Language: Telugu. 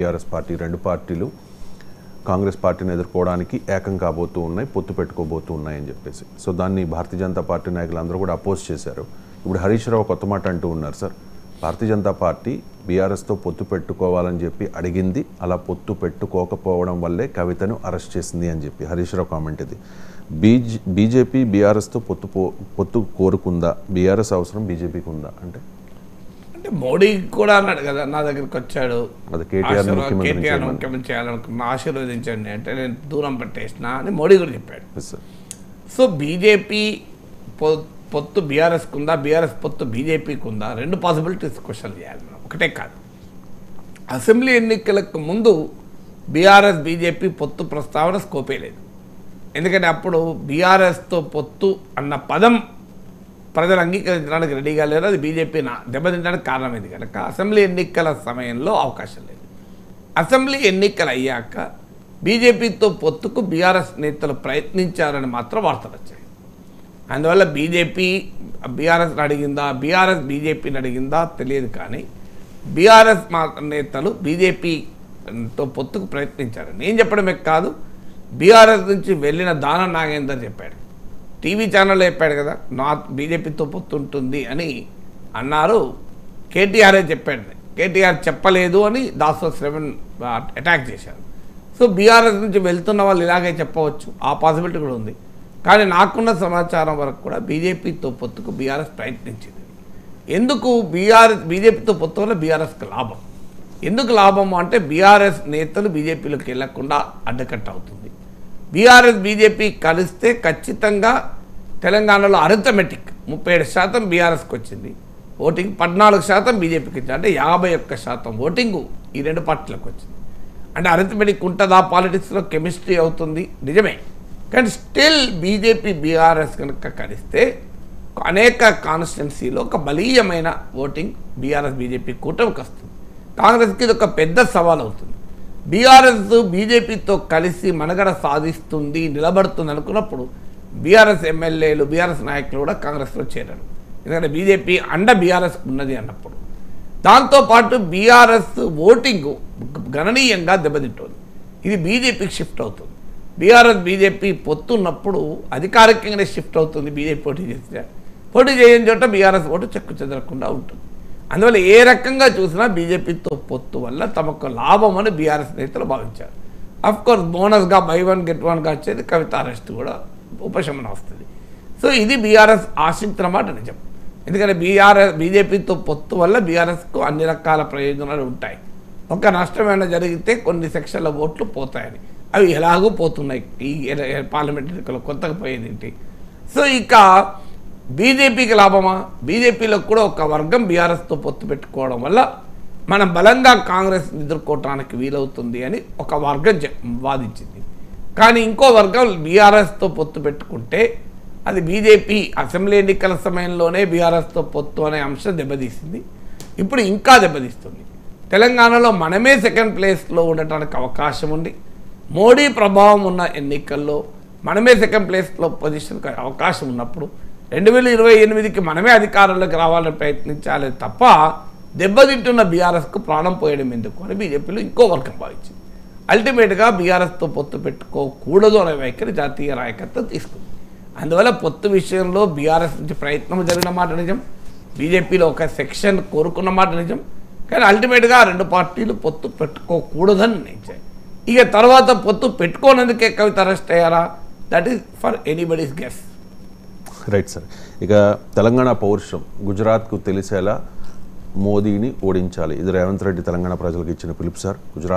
టీఆర్ఎస్ పార్టీ రెండు పార్టీలు కాంగ్రెస్ పార్టీని ఎదుర్కోవడానికి ఏకం కాబోతూ ఉన్నాయి, పొత్తు పెట్టుకోబోతూ ఉన్నాయని చెప్పేసి. సో దాన్ని భారతీయ జనతా పార్టీ నాయకులు అందరూ కూడా అపోజ్ చేశారు. ఇప్పుడు హరీష్ రావు కొత్త మాట అంటూ ఉన్నారు. సార్, భారతీయ జనతా పార్టీ బీఆర్ఎస్తో పొత్తు పెట్టుకోవాలని చెప్పి అడిగింది, అలా పొత్తు పెట్టుకోకపోవడం వల్లే కవితను అరెస్ట్ చేసింది అని చెప్పి హరీష్ రావు కామెంట్ ఇది. బీజేపీ బీఆర్ఎస్తో పొత్తు కోరుకుందా? బీఆర్ఎస్ అవసరం బీజేపీకి ఉందా? అంటే మోడీ కూడా అన్నాడు కదా, నా దగ్గరికి వచ్చాడు, కేటీఆర్ ముఖ్యమంత్రి చేయాలనుకున్నా, ఆశీర్వదించండి అంటే నేను దూరం పెట్టేసిన అని మోడీ కూడా చెప్పాడు. సో బీజేపీ పొత్తు బీఆర్ఎస్కి ఉందా, బీఆర్ఎస్ పొత్తు బీజేపీకి ఉందా, రెండు పాసిబిలిటీస్ క్వశ్చన్ చేయాలి మనం. ఒకటే కాదు, అసెంబ్లీ ఎన్నికలకు ముందు బీఆర్ఎస్ బీజేపీ పొత్తు ప్రస్తావన స్కోపే లేదు. ఎందుకంటే అప్పుడు బీఆర్ఎస్తో పొత్తు అన్న పదం ప్రజలు అంగీకరించడానికి రెడీగా లేరు. అది బీజేపీ దెబ్బతించడానికి కారణమైంది కనుక అసెంబ్లీ ఎన్నికల సమయంలో అవకాశం లేదు. అసెంబ్లీ ఎన్నికలు అయ్యాక బీజేపీతో పొత్తుకు బీఆర్ఎస్ నేతలు ప్రయత్నించారని మాత్రం వార్తలు వచ్చాయి. అందువల్ల బీజేపీ బీఆర్ఎస్ని అడిగిందా, బీఆర్ఎస్ బీజేపీని అడిగిందా తెలియదు, కానీ బీఆర్ఎస్ నేతలు బీజేపీతో పొత్తుకు ప్రయత్నించారు. నేను చెప్పడమే కాదు, బీఆర్ఎస్ నుంచి వెళ్ళిన దానం నాగేందర్ చెప్పాడు, టీవీ ఛానల్లో చెప్పాడు కదా, బీజేపీతో పొత్తు ఉంటుంది అని అన్నారు. కేటీఆరే చెప్పాడు, కేటీఆర్ చెప్పలేదు అని దాసో శ్రవణ్ అటాక్ చేశారు. సో బీఆర్ఎస్ నుంచి వెళ్తున్న వాళ్ళు ఇలాగే చెప్పవచ్చు, ఆ పాసిబిలిటీ కూడా ఉంది. కానీ నాకున్న సమాచారం వరకు కూడా బీజేపీతో పొత్తుకు బీఆర్ఎస్ ప్రయత్నించింది. ఎందుకు బీజేపీతో పొత్తు వల్ల బీఆర్ఎస్కి లాభం. ఎందుకు లాభము అంటే బీఆర్ఎస్ నేతలు బీజేపీలోకి వెళ్లకుండా అడ్డకట్ట అవుతుంది. బీఆర్ఎస్ బీజేపీ కలిస్తే ఖచ్చితంగా తెలంగాణలో అరిథమెటిక్ 37% బీఆర్ఎస్కి వచ్చింది ఓటింగ్, 14% బీజేపీకి వచ్చింది. అంటే 51% ఓటింగు ఈ రెండు పార్టీలకు వచ్చింది. అంటే అరిథమెటిక్ ఉంటుందా, పాలిటిక్స్లో కెమిస్ట్రీ అవుతుంది నిజమే. కానీ స్టిల్ బీజేపీ బీఆర్ఎస్ కనుక కలిస్తే అనేక కాన్స్టిట్యున్సీలో ఒక బలీయమైన ఓటింగ్ బీఆర్ఎస్ బీజేపీ కూటమికి వస్తుంది. కాంగ్రెస్కి ఇది ఒక పెద్ద సవాల్ అవుతుంది. బీఆర్ఎస్ బీజేపీతో కలిసి మనగడ సాధిస్తుంది, నిలబడుతుంది అనుకున్నప్పుడు బీఆర్ఎస్ ఎమ్మెల్యేలు బీఆర్ఎస్ నాయకులు కూడా కాంగ్రెస్లో చేరారు. ఎందుకంటే బీజేపీ అండ బీఆర్ఎస్ ఉన్నది అన్నప్పుడు. దాంతోపాటు బీఆర్ఎస్ ఓటింగ్ గణనీయంగా దెబ్బతింటుంది. ఇది బీజేపీకి షిఫ్ట్ అవుతుంది. బీఆర్ఎస్ బీజేపీ పొత్తున్నప్పుడు అధికారికంగానే షిఫ్ట్ అవుతుంది. బీజేపీ పోటీ చేయని చోట బీఆర్ఎస్ ఓటు చెక్కు చెదరకుండా ఉంటుంది. అందువల్ల ఏ రకంగా చూసినా బీజేపీతో పొత్తు వల్ల తమకు లాభం అని బీఆర్ఎస్ నేతలు భావించారు. అఫ్కోర్స్ బోనస్గా బై వన్ గెట్ వన్గా వచ్చేది కవిత అరెస్ట్ కూడా ఉపశమనం వస్తుంది. సో ఇది బీఆర్ఎస్ ఆశించిన మాట నిజం. ఎందుకంటే బీజేపీతో పొత్తు వల్ల బీఆర్ఎస్కు అన్ని రకాల ప్రయోజనాలు ఉంటాయి. ఒక నష్టమైనా జరిగితే కొన్ని సెక్షన్ల ఓట్లు పోతాయని, అవి ఎలాగూ పోతున్నాయి ఈ పార్లమెంట్ ఎన్నికల్లో, కొత్తగా పోయేది ఏంటి. సో ఇక బీజేపీకి లాభమా? బీజేపీలో కూడా ఒక వర్గం బీఆర్ఎస్తో పొత్తు పెట్టుకోవడం వల్ల మనం బలంగా కాంగ్రెస్ ఎదుర్కోవటానికి వీలవుతుంది అని ఒక వర్గం వాదించింది. కానీ ఇంకో వర్గం బీఆర్ఎస్తో పొత్తు పెట్టుకుంటే అది బీజేపీ అసెంబ్లీ ఎన్నికల సమయంలోనే బీఆర్ఎస్తో పొత్తు అనే అంశం దెబ్బతీసింది. ఇప్పుడు ఇంకా దెబ్బతీస్తుంది. తెలంగాణలో మనమే సెకండ్ ప్లేస్లో ఉండటానికి అవకాశం ఉంది. మోడీ ప్రభావం ఉన్న ఎన్నికల్లో మనమే సెకండ్ ప్లేస్లో పొజిషన్కి అవకాశం ఉన్నప్పుడు 2028కి మనమే అధికారంలోకి రావాలని ప్రయత్నించాలి తప్ప దెబ్బతింటున్న బీఆర్ఎస్కు ప్రాణం పోయడం ఎందుకు అని బీజేపీలో ఇంకో వర్గం భావించింది. అల్టిమేట్గా బీఆర్ఎస్తో పొత్తు పెట్టుకోకూడదు అనే వైఖరి జాతీయ నాయకత్వం తీసుకుంది. అందువల్ల పొత్తు విషయంలో బీఆర్ఎస్ నుంచి ప్రయత్నం జరిగిన మాట నిజం, బీజేపీలో ఒక సెక్షన్ కోరుకున్న మాట నిజం. కానీ అల్టిమేట్గా రెండు పార్టీలు పొత్తు పెట్టుకోకూడదని నిర్ణయించాయి. ఇక తర్వాత పొత్తు పెట్టుకోనందుకే కవిత అరెస్ట్ అయ్యారా? That is for anybody's guess. Right sir. ఇక తెలంగాణ పౌరుషం గుజరాత్కు తెలిసేలా మోదీని ఓడించాలి, ఇది రేవంత్ రెడ్డి తెలంగాణ ప్రజలకు ఇచ్చిన పిలుపు సార్. గుజరాత్